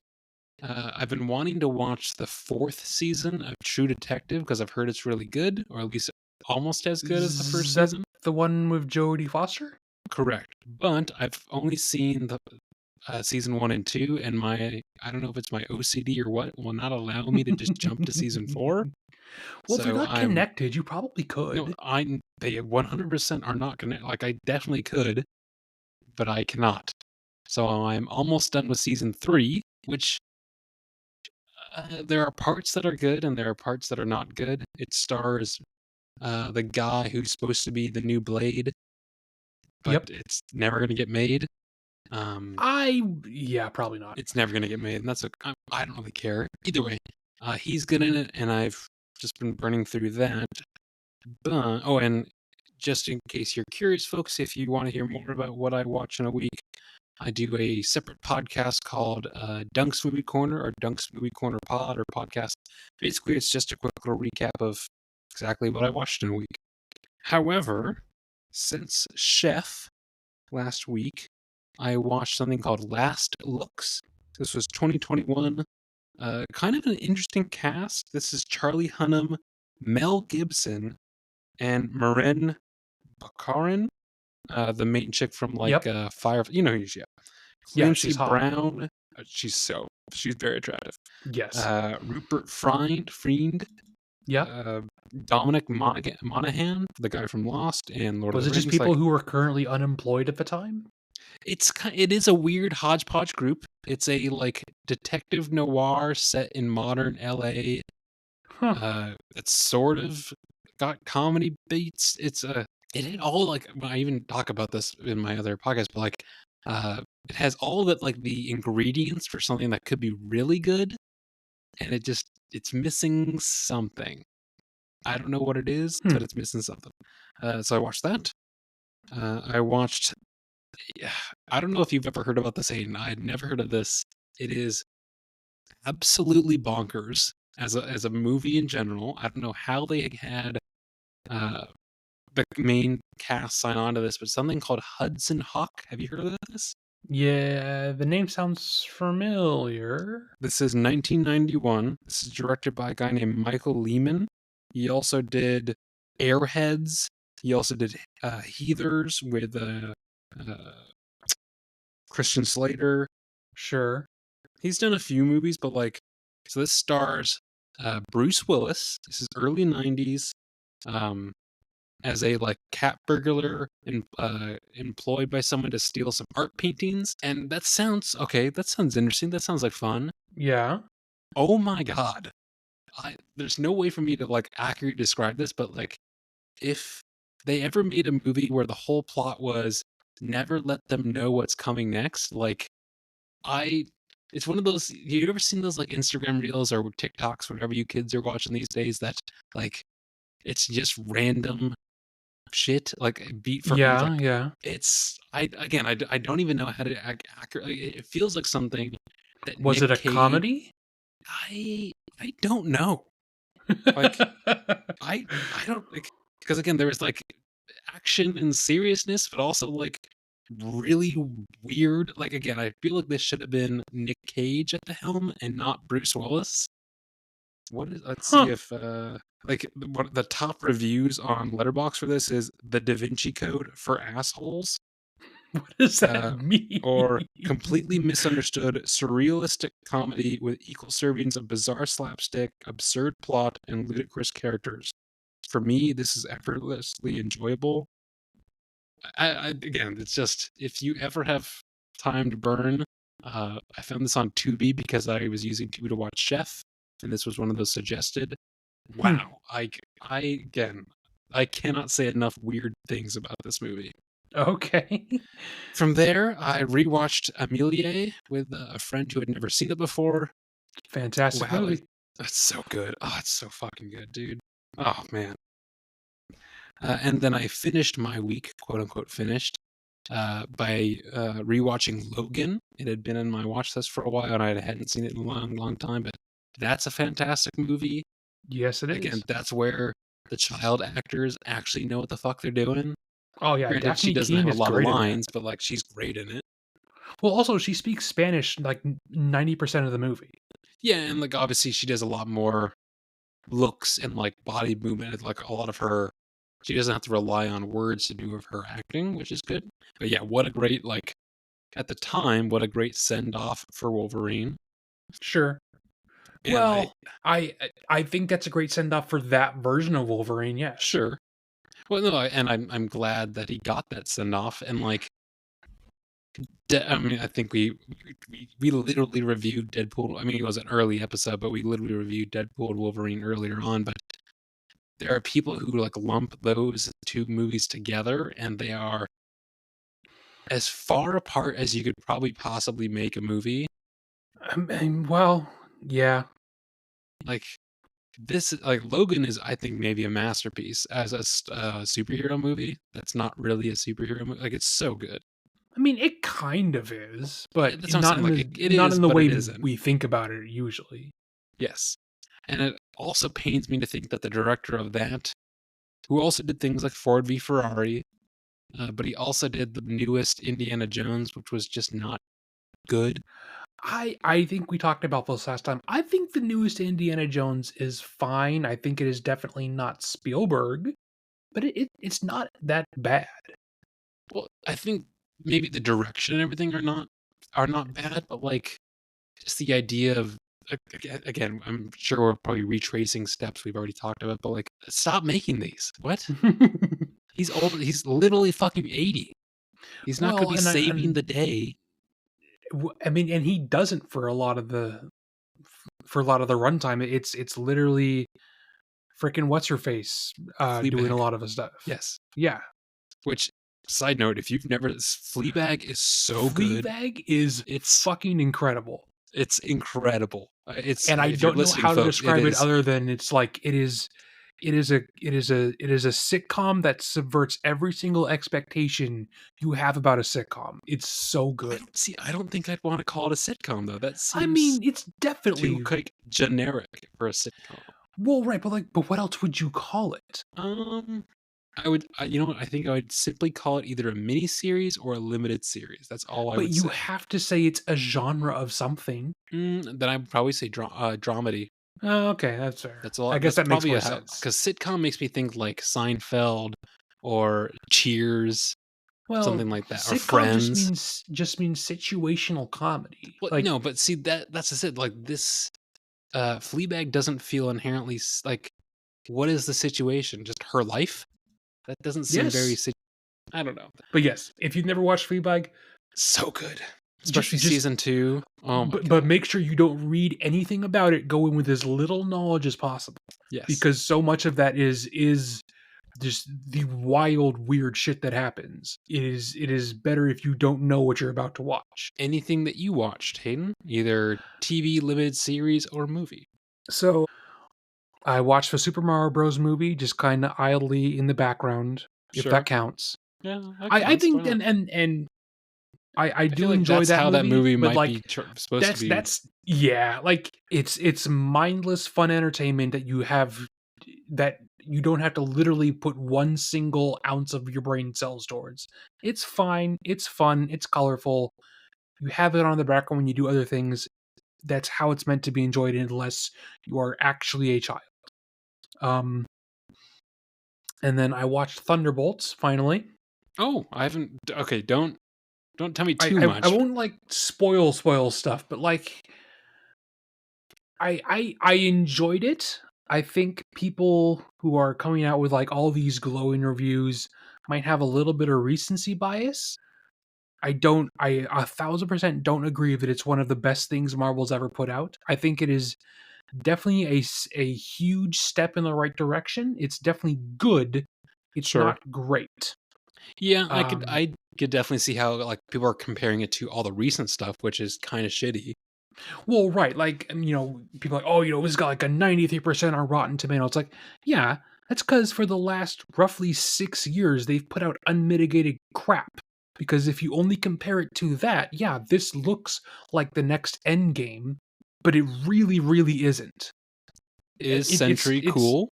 I've been wanting to watch the 4th season of True Detective because I've heard it's really good, or at least almost as good as the first Is that season. the one with Jodie Foster? Correct. But I've only seen the season 1 and 2, and I don't know if it's my OCD or what, will not allow me to just jump to season 4. Well, if they're So not connected, you probably no, could. they 100% are not gonna like. I definitely could, but I cannot. So I'm almost done with season 3, which there are parts that are good and there are parts that are not good. It stars the guy who's supposed to be the new Blade, but Yep. it's never going to get made. Um, Yeah, probably not. it's never going to get made, and I don't really care. Either way, he's good in it, and I've just been burning through that. And just in case you're curious, folks, if you want to hear more about what I watch in a week, I do a separate podcast called Dunk's Movie Corner or Dunk's Movie Corner Pod or podcast. Basically, it's just a quick little recap of exactly what I watched in a week. However, since Chef last week, I watched something called Last Looks. This was 2021. Kind of an interesting cast. This is Charlie Hunnam, Mel Gibson, and Maren Baccarin, the main chick from Yep. Fire. You know who she is. Yeah, Clancy she's hot. Brown. She's very attractive. Yes. Rupert Friend. Yeah. Dominic Monaghan, the guy from Lost and Lord Was of it the Rings. just people who were currently unemployed at the time? It is a weird hodgepodge group. It's a detective noir set in modern LA. Huh. It's sort of got comedy beats. It had all I even talk about this in my other podcast, but it has all the ingredients for something that could be really good, and it's missing something. I don't know what it is, but it's missing something. So I watched that. I watched. I don't know if you've ever heard about this, Aiden. I had never heard of this. It is absolutely bonkers as a movie in general. I don't know how they had the main cast sign on to this, but something called Hudson Hawk. Have you heard of this? Yeah, the name sounds familiar. This is 1991. This is directed by a guy named Michael Lehman. He also did Airheads. He also did Heathers with Christian Slater. Sure. He's done a few movies, but so this stars Bruce Willis. This is early 90s. As a cat burglar employed by someone to steal some art paintings. And that sounds okay. That sounds interesting. That sounds like fun. Yeah. Oh my god. There's no way for me to accurately describe this, but if they ever made a movie where the whole plot was never let them know what's coming next, it's one of those. You ever seen those Instagram reels or TikToks, whatever you kids are watching these days, that it's just random shit, beat for beat. Yeah. I don't even know how to accurately. It feels like something that was Nick it a Cage, comedy? I don't know. I don't because again there was action and seriousness, but also really weird. Again, I feel like this should have been Nick Cage at the helm and not Bruce Willis. Let's see if what the top reviews on Letterboxd for this is The Da Vinci Code for assholes. What does that mean? Or completely misunderstood surrealistic comedy with equal servings of bizarre slapstick, absurd plot, and ludicrous characters. For me, this is effortlessly enjoyable. Again, it's just if you ever have time to burn, I found this on Tubi because I was using Tubi to watch Chef, and this was one of those suggested. Wow, I cannot say enough weird things about this movie. Okay. From there, I rewatched Amelie with a friend who had never seen it before. Fantastic movie. That's so good. Oh, it's so fucking good, dude. Oh, man. And then I finished my week, quote unquote, finished, by rewatching Logan. It had been in my watch list for a while, and I hadn't seen it in a long, long time, but that's a fantastic movie. Yes, it is. Again, that's where the child actors actually know what the fuck they're doing. Oh yeah, granted, she doesn't have a lot of lines, but she's great in it. Well, also she speaks Spanish 90% of the movie. Yeah, and obviously she does a lot more looks and body movement. A lot of her, she doesn't have to rely on words to do of her acting, which is good. But yeah, what a great at the time, what a great send off for Wolverine. Sure. And well, I think that's a great send off for that version of Wolverine. Yes. Sure. Well, no, and I'm glad that he got that send off, and I mean, I think we literally reviewed Deadpool. I mean, it was an early episode, but we literally reviewed Deadpool and Wolverine earlier on. But there are people who lump those two movies together, and they are as far apart as you could probably possibly make a movie. I mean, well, yeah. This Logan is, I think, maybe a masterpiece as a superhero movie that's not really a superhero movie. It's so good. I mean, it kind of is, but That's what I'm saying. Like it not is, in the but way it isn't. we think about it usually. Yes, and it also pains me to think that the director of that, who also did things like Ford v Ferrari, but he also did the newest Indiana Jones, which was just not good. I think we talked about this last time. I think the newest Indiana Jones is fine. I think it is definitely not Spielberg, but it's not that bad. Well, I think maybe the direction and everything are not bad, but like just the idea of again, I'm sure we're probably retracing steps we've already talked about, but like stop making these. What? He's old. He's literally fucking 80. He's not going to Well, be saving the day. I mean, and he doesn't for a lot of the runtime. It's literally freaking what's her face doing a Fleabag. lot of his stuff. Yes. Yeah. Which, side note, if you've never, Fleabag is so good. Fleabag is fucking incredible. It's incredible. It's and I if you're don't know listening, how to folks, describe it other than it's like it is a sitcom that subverts every single expectation you have about a sitcom. It's so good. I don't think I'd want to call it a sitcom though. That seems. I mean, it's definitely too like generic for a sitcom. Well, right, but what else would you call it? I would, you know what? I think I would simply call it either a mini series or a limited series. That's all I would say. But you have to say it's a genre of something. Then I would probably say dramedy. Oh, okay, that's fair. That's a lot. I guess that makes more sense. Because sitcom makes me think like Seinfeld or Cheers, something like that, or Friends. Just means situational comedy. Well, no, but see that's just it. Like this, Fleabag doesn't feel inherently like. What is the situation? Just her life? That doesn't seem very. I don't know. But yes, if you've never watched Fleabag, so good, especially season 2. Oh my God. But make sure you don't read anything about it. Go in with as little knowledge as possible. Yes, because so much of that is just the wild, weird shit that happens. It is better if you don't know what you're about to watch. Anything that you watched, Hayden, either TV, limited series, or movie. So I watched the Super Mario Bros. Movie just kind of idly in the background, if that counts. Yeah, I think and I do like enjoy that's that how movie, that movie but might like be supposed to be. That's like it's mindless fun entertainment that you don't have to literally put one single ounce of your brain cells towards. It's fine, it's fun, it's colorful. You have it on the background when you do other things. That's how it's meant to be enjoyed, unless you are actually a child. And then I watched Thunderbolts finally. Oh, I haven't. Okay, don't tell me too much. I won't like spoil stuff, but like I enjoyed it. I think people who are coming out with like all these glowing reviews might have a little bit of recency bias. I 1,000% don't agree that it's one of the best things Marvel's ever put out. I think it is definitely a huge step in the right direction. It's definitely good. It's not great. Yeah, I could definitely see how like people are comparing it to all the recent stuff, which is kind of shitty. Well, right, like people are like, oh, this got like a 93% on Rotten Tomatoes. It's like, yeah, that's because for the last roughly 6 years they've put out unmitigated crap. Because if you only compare it to that, yeah, this looks like the next Endgame, but it really, really isn't. Is Sentry cool?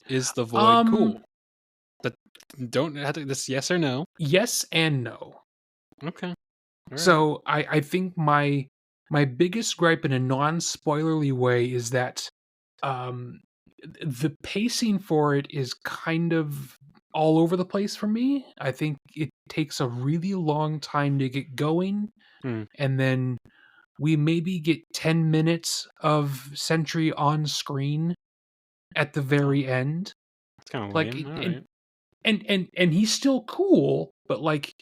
Is the Void cool? But don't have to. This yes or no? Yes and no. Okay. Right. So I think my biggest gripe in a non-spoilerly way is that the pacing for it is kind of all over the place for me. I think it takes a really long time to get going, and then we maybe get 10 minutes of Sentry on screen at the very end. It's kind of lame. And he's still cool, but like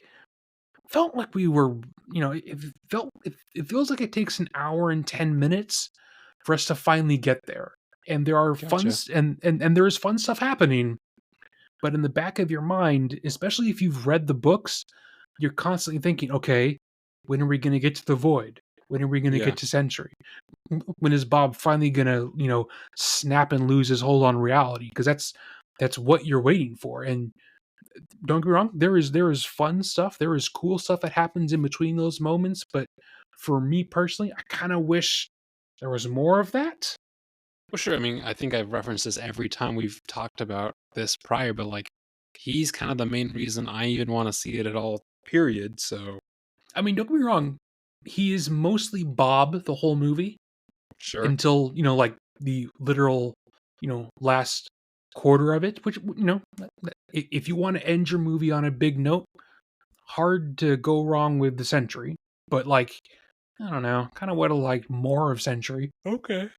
felt like we were, it feels like it takes an hour and 10 minutes for us to finally get there. And there are fun and there is fun stuff happening, but in the back of your mind, especially if you've read the books, you're constantly thinking, okay, when are we going to get to the Void? When are we going to get to Sentry? When is Bob finally going to, snap and lose his hold on reality? Because that's what you're waiting for. And don't get me wrong, there is fun stuff, there is cool stuff that happens in between those moments, but for me personally, I kind of wish there was more of that. Well, sure. I mean, I think I've referenced this every time we've talked about this prior, but like, he's kind of the main reason I even want to see it at all. Period. So, I mean, don't get me wrong, he is mostly Bob the whole movie sure. until like the literal last quarter of it. Which if you want to end your movie on a big note, hard to go wrong with the Century. But like, I don't know, kind of would have liked more of Century. Okay.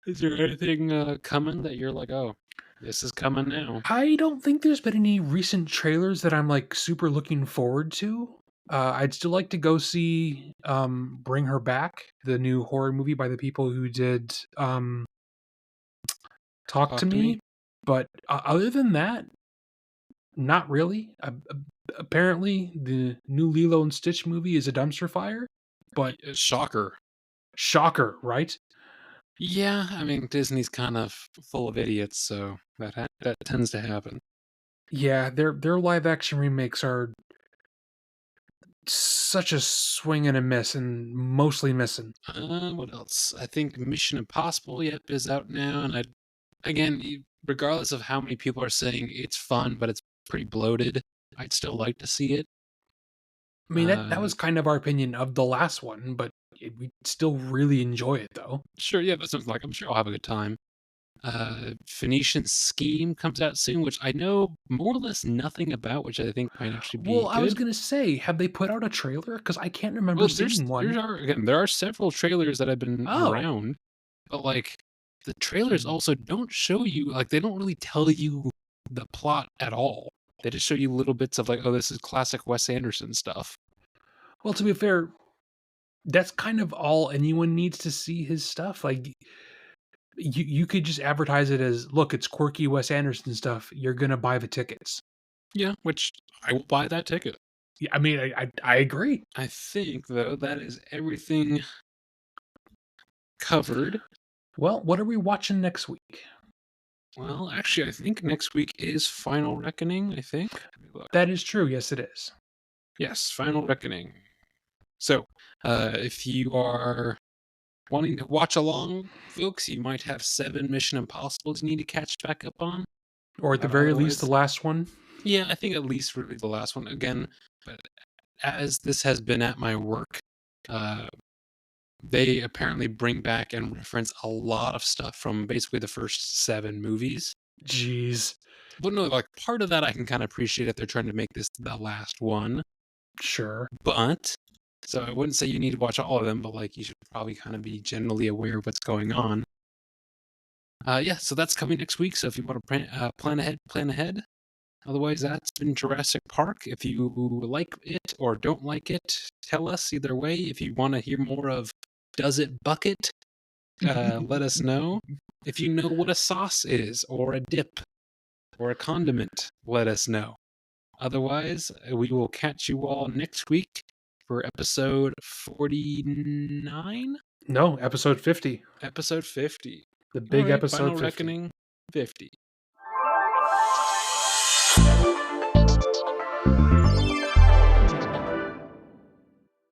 Is there anything coming that you're like, oh, this is coming now? I don't think there's been any recent trailers that I'm like super looking forward to. I'd still like to go see Bring Her Back, the new horror movie by the people who did Talk to Me. But other than that, not really. Apparently, the new Lilo and Stitch movie is a dumpster fire. But shocker, right? Yeah, I mean, Disney's kind of full of idiots, so that tends to happen. Yeah, their live action remakes are such a swing and a miss, and mostly missing. What else? I think Mission Impossible is out now, and again, regardless of how many people are saying it's fun, but it's pretty bloated, I'd still like to see it. I mean, that was kind of our opinion of the last one, but we still really enjoy it, though. Sure, yeah, that sounds like I'm sure I'll have a good time. Phoenician Scheme comes out soon, which I know more or less nothing about, which I think might actually be Well, I was good. gonna say, have they put out a trailer? Because I can't remember seeing one. There are several trailers that have been around, but like the trailers also don't show you, like, they don't really tell you the plot at all. They just show you little bits of like, oh, this is classic Wes Anderson stuff. Well, to be fair, that's kind of all anyone needs to see his stuff. Like, you could just advertise it as, look, it's quirky Wes Anderson stuff. You're gonna buy the tickets. Yeah, which I will buy that ticket. Yeah, I mean, I agree. I think though that is everything covered. Well, what are we watching next week? Well, actually, I think next week is Final Reckoning. I think that is true. Yes, it is. Yes, Final Reckoning. So, if you are wanting to watch along, folks, you might have 7 Mission Impossibles you need to catch back up on. Or at the very least, the last one. Yeah, I think at least really the last one. Again, but as this has been at my work, they apparently bring back and reference a lot of stuff from basically the first 7 movies. Jeez. But no, like, part of that I can kind of appreciate if they're trying to make this the last one. Sure. But, so I wouldn't say you need to watch all of them, but like, you should probably kind of be generally aware of what's going on. Yeah, so that's coming next week. So if you want to plan ahead. Otherwise, that's been Jurassic Park. If you like it or don't like it, tell us either way. If you want to hear more of Does It Bucket, let us know. If you know what a sauce is, or a dip, or a condiment, let us know. Otherwise, we will catch you all next week for episode 49? No, episode 50. Episode 50. The big episode Final 50. Reckoning 50.